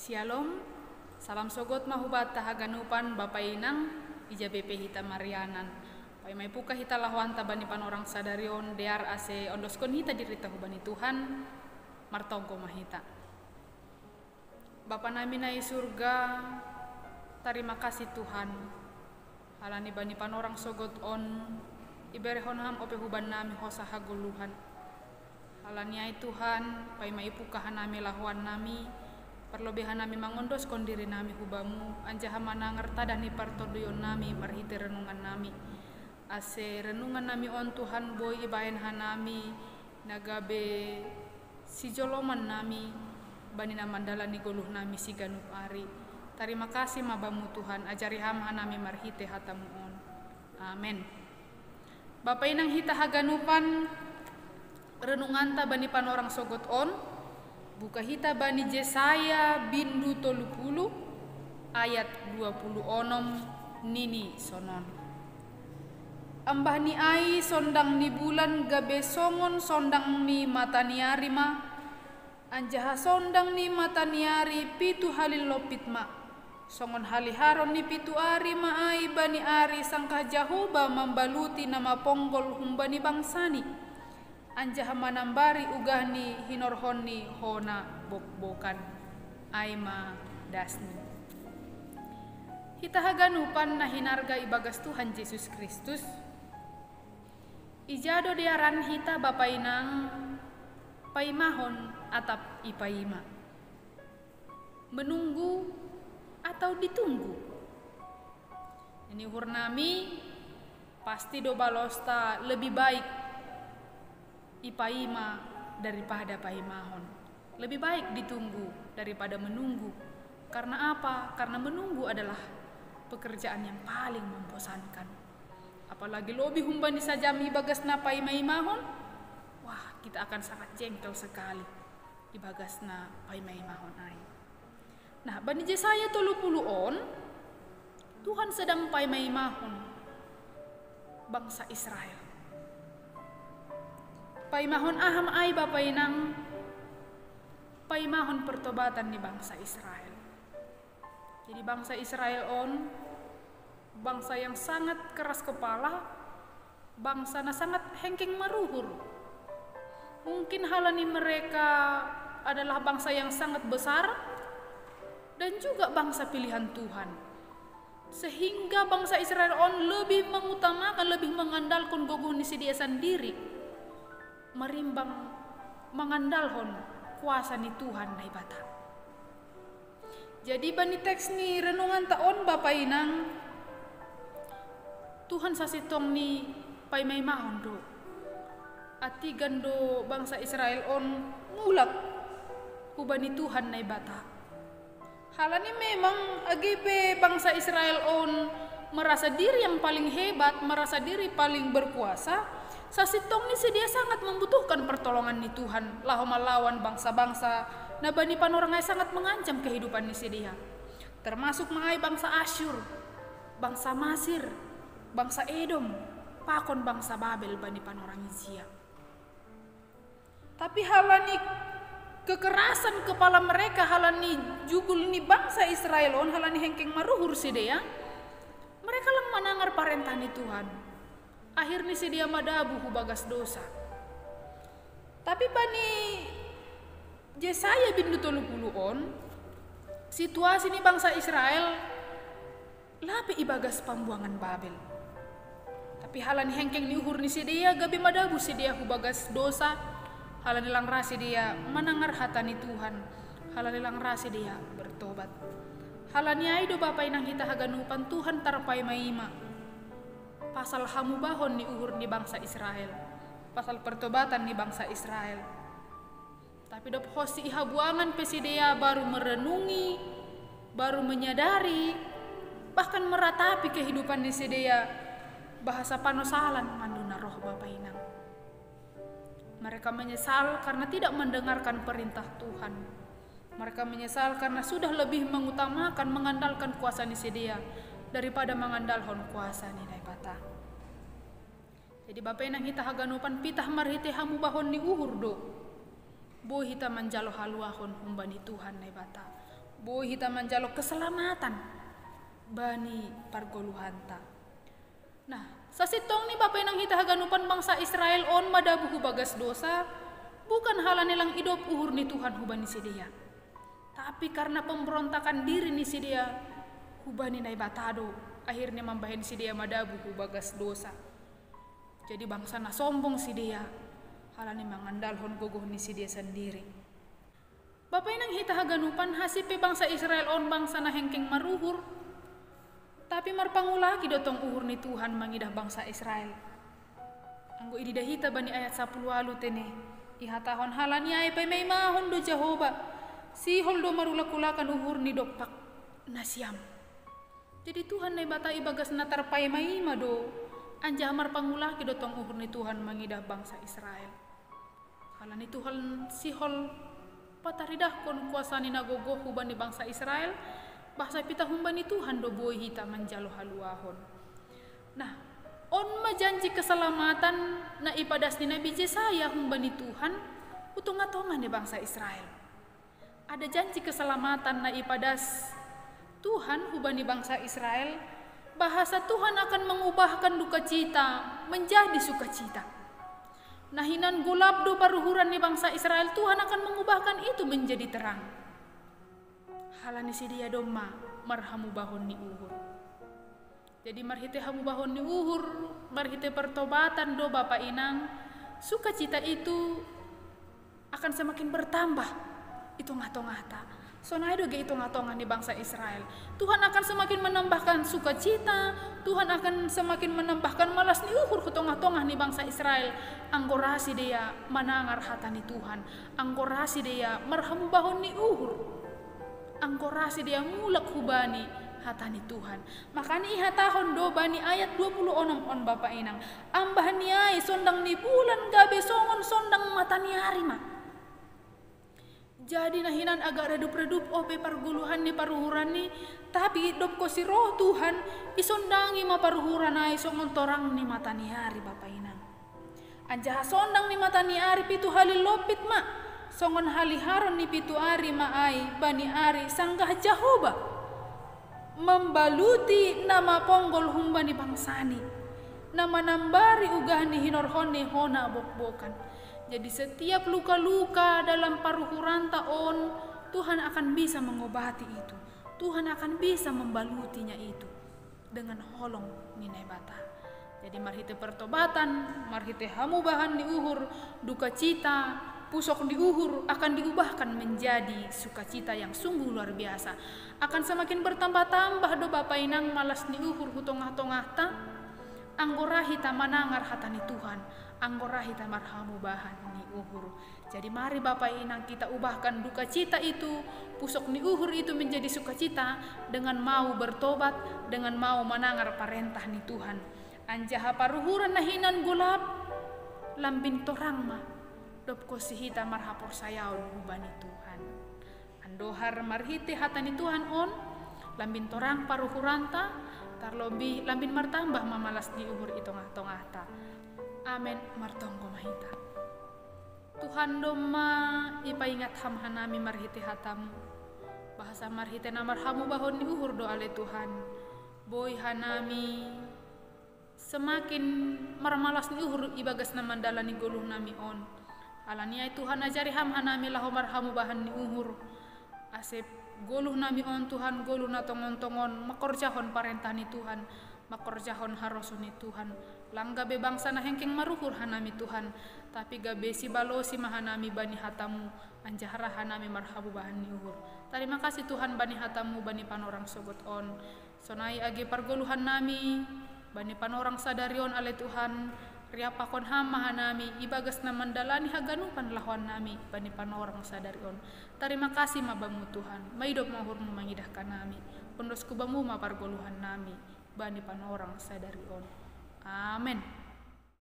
Shalom, salam sogot mahubat tahaganupan Bapak Inang, ija BP hita Marianan. Pai mai puka hita lahwanta bani panorang sadarion dear ase ondoskon hita dirita hubani Tuhan, martongko mahita. Bapa nami nai surga, terima kasih Tuhan. Halani bani panorang sogot on, iberehon ham ope huban nami hosa haguluhan. Halani ai Tuhan, pai mai puka hanami lahuan nami, perlobehan nami mangondos kondiri nami hubamu, anjaha manangar tadani partodoyon nami marhite renungan nami. Ase renungan nami on Tuhan boy ibaen hanami, nagabe si joloman nami, bani namandala ni goluh nami si ganup ari. Terima kasih mabamu Tuhan, ajari ham hanami marhite hatamu on. Amen. Bapak inang hita haganupan renungan ta bani panorang sogot on. Buka hita bani Yesaya bindu 30 ayat 20 onom nini sonon. Ambah ni ai sondang ni bulan gabe songon sondang ni mataniari ma, anjaha sondang ni mataniari pitu halil lopit ma, songon haliharon ni pitu ari ma ai bani ari sangkah jahoba membaluti nama ponggol humbani bangsani. Anjaha manambari ugahni hinorhoni hona bok-bokan aima dasni. Hita haganupan na hinarga ibagas Tuhan Yesus Kristus. Ijado diaran hita Bapa inang paimahon atap ipaima. Menunggu atau ditunggu. Ini hurnami pasti do balosta lebih baik ipaima daripada paimahon. Lebih baik ditunggu daripada menunggu. Karena apa? Karena menunggu adalah pekerjaan yang paling membosankan. Apalagi lobi humbani sajami bagasna paimaimahon. Wah, kita akan sangat jengkel sekali di bagasna paimaimahon ai. Nah, bani Yesaya 30 on Tuhan sedang paimaimahon bangsa Israel. Paimahon aham ai Bapa inang, paimahon pertobatan ni bangsa Israel. Jadi bangsa Israel on, bangsa yang sangat keras kepala, bangsa na sangat hengking maruhur. Mungkin halani mereka adalah bangsa yang sangat besar dan juga bangsa pilihan Tuhan. Sehingga bangsa Israel on lebih mengutamakan, lebih mengandalkan gogoh ni si dia sendiri. Marimbang mengandalkan kuasa ni Tuhan nai bata. Jadi bani teks ni renungan taon Bapa inang Tuhan sasitong ni paimaimahon do. Ati gando bangsa Israel on mulak ubani Tuhan nai bata. Halani memang agibe bangsa Israel on merasa diri yang paling hebat, merasa diri paling berkuasa. Sasitong ni si dia sangat membutuhkan pertolongan ni Tuhan. Lahu melawan bangsa-bangsa na bani panorangai sangat mengancam kehidupan ni si dia. Termasuk mengai bangsa Asyur, bangsa Masir, bangsa Edom, pakon bangsa Babel bani panorangi sia. Tapi halani kekerasan kepala mereka, halani jugul ni bangsa Israel on, halani hengkeng maruhur si dia. Mereka lang manangar parentah ni Tuhan. Akhirnya si dia madabu hubagas dosa. Tapi bani Yesaya bindu 30 on, situasi ni bangsa Israel lapi ibagas pambuangan Babel. Tapi halan hengkeng ni uhur ni si dia gabi madabu si dia hubagas dosa. Halan ilang rasi dia manangar hata ni Tuhan. Halan ilang rasi dia bertobat. Halan ai do Bapa inang hita haganupan Tuhan tarpai maima. Pasal hamubahon ni uhur ni bangsa Israel, pasal pertobatan ni bangsa Israel. Tapi dop hosi ihabuangan pesidea baru merenungi, baru menyadari, bahkan meratapi kehidupan ni sedea bahasa panosalan manduna roh Bapa inang. Mereka menyesal karena tidak mendengarkan perintah Tuhan. Mereka menyesal karena sudah lebih mengutamakan mengandalkan kuasa ni sedea daripada mengandalkan kuasa ni daipata. Jadi Bapa inang hita haganupan pitah marhite hamu bahon ni uhur do. Bo hita manjalo haluahon humbani Tuhan daipata. Boy hita manjalo keselamatan bani pargoluhanta. Nah, sasitong ni Bapak nang hita haganupan bangsa Israel on madabuhu bagas dosa, bukan halane lang idop uhur ni Tuhan hubani si dia. Tapi karena pemberontakan diri ni si dia, hubani nai batado, akhirnya membahin si dia madabuhu bagas dosa. Jadi bangsa na sombong si dia, halane mangandalhon gogoh ni si dia sendiri. Bapak nang hita haganupan hasipe bangsa Israel on bangsa na hengking maruhur, tapi marpangulaki dotong uhur ni Tuhan mangidah bangsa Israel. Anggo idida hita bani ayat 10 tene, ihatahon halani ay pay may mahon do Jehovah, si holdo marulakulakan uhur ni dopak nasyam. Jadi Tuhan na bata ibagas na tarpay may mado, anja marpangulaki dotong uhur ni Tuhan mangidah bangsa Israel. Halani Tuhan si hol pataridah kon kuasa ni nagogoh huban ni bangsa Israel, bahasa pita humban ni Tuhan do boy hita manjalo haluahon. Nah, on majanji keselamatan na ipadas ni Nabi Yesaya humban ni Tuhan utung-atongan ni bangsa Israel. Ada janji keselamatan na ipadas Tuhan huban ni bangsa Israel, bahasa Tuhan akan mengubahkan duka cita menjadi sukacita. Nahinan gulab do paruhuran ni bangsa Israel, Tuhan akan mengubahkan itu menjadi terang. Halani si dia doma marhamu bahon ni uhur. Jadi marhite hamu bahon ni uhur, marhite pertobatan do Bapak Inang, sukacita itu akan semakin bertambah. Itu ngata-ngata. Sonai doge itu ngatongan di bangsa Israel. Tuhan akan semakin menambahkan sukacita, Tuhan akan semakin menambahkan malas ni uhur kutong-tongah ni bangsa Israel. Anggorasi dia manangar hatani Tuhan, anggorasi dia marhamu bahon ni uhur, anggorasi dia mulak hubani hatani Tuhan. Makanya ihatahon do bani ayat 20 on Bapak Inang, ambah niai sondang ni bulan gabe songon sondang matani hari mah. Jadi nahinan agak redup-redup ope parguluhan ni paruhuran ni, tapi dop ko si roh Tuhan isondangi ma paruhuran ay songon torang ni matani hari Bapak Inang. Anja sondang ni matani hari pitu halil lopit ma, songon haliharon ni pitu hari ma ay bani ari sanggah Jehovah membaluti nama ponggol humba ni bangsani, nama nambari ugah ni hinorhon ni hona bok-bokan. Jadi setiap luka-luka dalam paruhuran taon, Tuhan akan bisa mengobati itu. Tuhan akan bisa membalutinya itu dengan holong ninai bata. Jadi marhite pertobatan, marhite hamu bahan di uhur, duka cita, pusok di uhur akan diubahkan menjadi sukacita yang sungguh luar biasa. Akan semakin bertambah-tambah do Bapak Inang malas di uhur hutongah-tongah ta, anggorahita manangar hatani Tuhan, anggorahita marhamu bahan ni uhur. Jadi mari Bapak Inang kita ubahkan duka cita itu, pusok ni uhur itu menjadi sukacita dengan mau bertobat, dengan mau manangar parentah ni Tuhan. Anjaha paruhuran nahinan gulab lambin torang ma dop kosihita marhapor sayaon hubani Tuhan. Andohar marhite hatani Tuhan on lambin torang paruhuranta tarlobi lambin martambah mamalas di uhur itongah-tongah ta. Amen martonggo mahita. Tuhan doma ipaingat ham hanami marhite hatamu. Bahasa marhite na marhamu bahon ni uhur do ale Tuhan. Boy hanami semakin marmalas ni uhur ibagas na mandala ni guluh nami on. Alania Tuhan ajari ham hanami laho marhamu bahan ni uhur. Asep guluh nami on Tuhan guluh na tongon-tongon makorjahon parentah ni Tuhan, makorjahon harosun ni Tuhan. Langga be bangsa na hengking maruhur hanami Tuhan, tapi gabe si balosi mahanami bani hatamu anjahara hanami marhamu bahan ni uhur. Terima kasih Tuhan bani hatamu bani panorang sogot on. Sonai agi pargoluhan nami bani panorang sadarion ale Tuhan. Riapakon hama hanami ibagas na mandalani haganupan lawan nami bani panorang sadarion. Terima kasih mabamu Tuhan, maidop mahurmu mangidahkan nami. Pondosku bamu ma pargoluhan nami bani panorang sadarion. Amen.